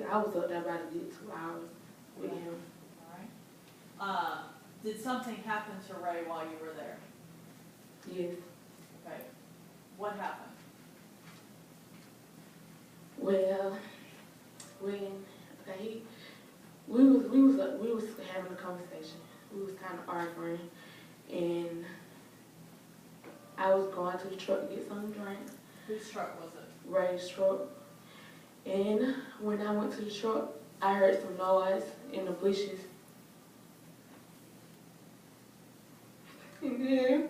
I was up there about a good 2 hours with him. All right. Did something happen to Ray while you were there? Yes. Okay. What happened? Well, when we was having a conversation. We was kind of arguing, and I was going to the truck to get something to drink. Whose truck was it? Ray's truck. And when I went to the truck, I heard some noise in the bushes. And then,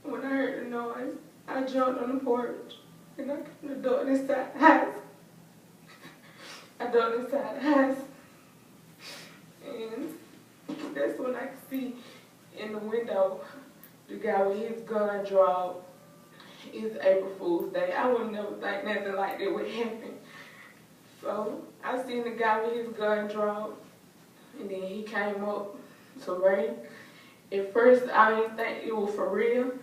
when I heard the noise, I jumped on the porch, and I kind of ducked inside the house. I ducked inside the house, and that's when I could see in the window the guy with his gun drawn. It's April Fool's Day. I would never think nothing like that would happen. So I seen the guy with his gun drawn, and then he came up to Ray. At first, I didn't think it was for real,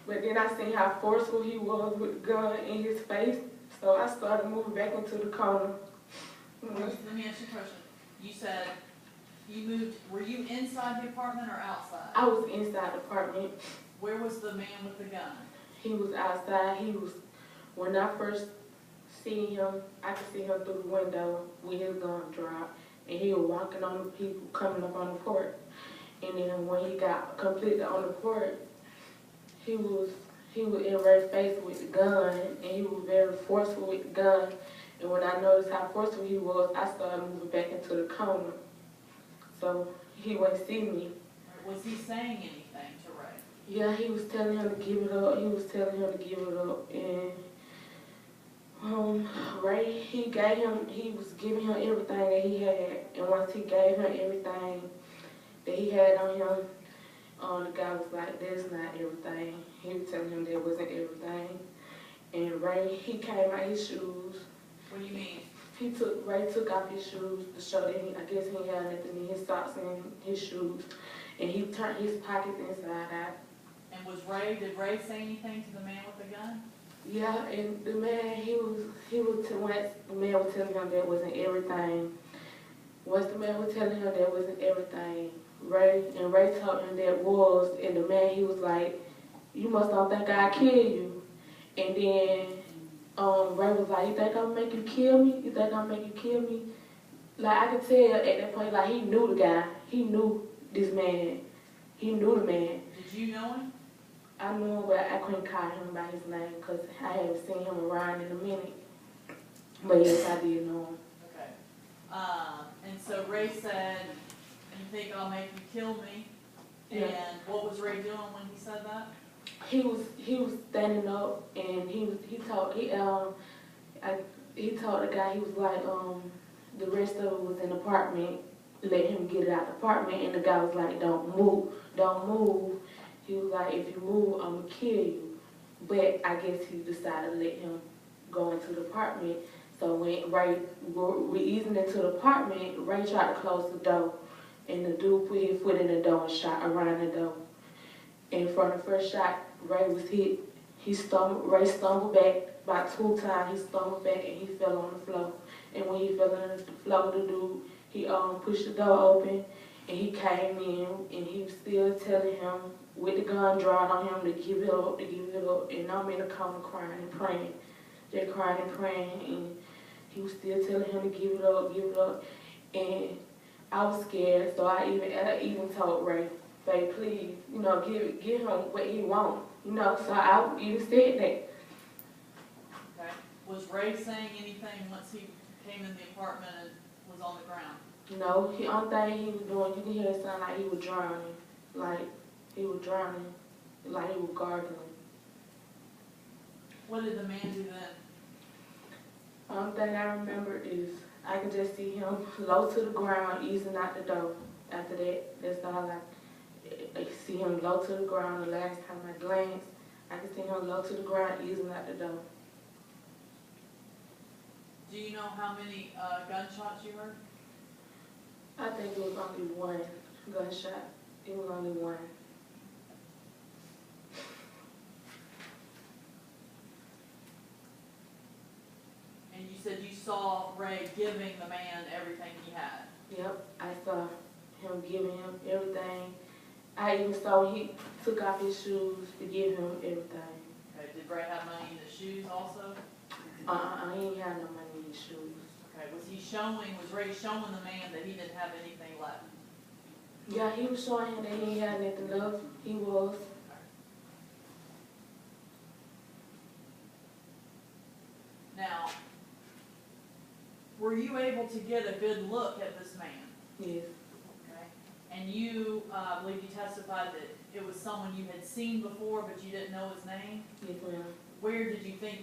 but then I seen how forceful he was with the gun in his face, so I started moving back into the corner. Let me ask you a question. You said you moved, were you inside the apartment or outside? I was inside the apartment. Where was the man with the gun? He was outside. When I first seen him, I could see him through the window with his gun dropped, and he was walking on the people coming up on the porch. And then when he got completely on the porch, he was in Ray's face with the gun, and he was very forceful with the gun. And when I noticed how forceful he was, I started moving back into the corner, so he wouldn't see me. Was he saying anything to Ray? Yeah, he was telling him to give it up. And Ray, he was giving him everything that he had. And once he gave him everything that he had on him, the guy was like, that's not everything. He was telling him that wasn't everything. And Ray, he came out his shoes. What do you mean? Ray took off his shoes to show that I guess he had nothing in his socks and his shoes. And he turned his pockets inside out. And did Ray say anything to the man with the gun? Yeah, and the man, once the man was telling him that wasn't everything. Once the man was telling him that wasn't everything, Ray told him that was, and the man, he was like, you must don't think I'll kill you. And then Ray was like, you think I'm gonna make you kill me? You think I'm gonna make you kill me? Like, I could tell at that point, like, he knew the guy. He knew this man. He knew the man. Did you know him? I knew him, but I couldn't call him by his name because I haven't seen him around in a minute. But yes, I did know him. Okay. And so Ray said, you think I'll make you kill me? Yeah. And what was Ray doing when he said that? He was standing up, and he told the guy, he was like, the rest of it was in the apartment, let him get it out the apartment, and the guy was like, don't move. He was like, if you move, I'm gonna kill you. But I guess he decided to let him go into the apartment. So when we easing into the apartment, Ray tried to close the door, and the dude put his foot in the door and shot around the door. And from the first shot, Ray was hit. Ray stumbled back about 2 times. He stumbled back and he fell on the floor. And when he fell on the floor, the dude, he pushed the door open and he came in, and he was still telling him with the gun drawn on him to give it up. And I'm in the corner crying and praying, just crying and praying. And he was still telling him to give it up. And I was scared, so I even told Ray, babe, please, give him what he wants, So I even said that. Okay. Was Ray saying anything once he came in the apartment and was on the ground? No, the only thing he was doing, you can hear it sound like he was drowning, like he was gargling. What did the man do then? The only thing I remember is I could just see him low to the ground, easing out the door. After that, that's all I could see him low to the ground. The last time I glanced, I could see him low to the ground, easing out the door. Do you know how many gunshots you heard? I think it was only one gunshot. It was only one. And you said you saw Ray giving the man everything he had. Yep, I saw him giving him everything. I even saw when he took off his shoes to give him everything. Okay, did Ray have money in his shoes also? He ain't had no money in his shoes. Okay, was Ray showing the man that he didn't have anything left? Yeah, he was showing him that he ain't had nothing left. He was. Now, were you able to get a good look at this man? Yes. Okay. And you, I believe you testified that it was someone you had seen before, but you didn't know his name? Yes, ma'am. Where did you think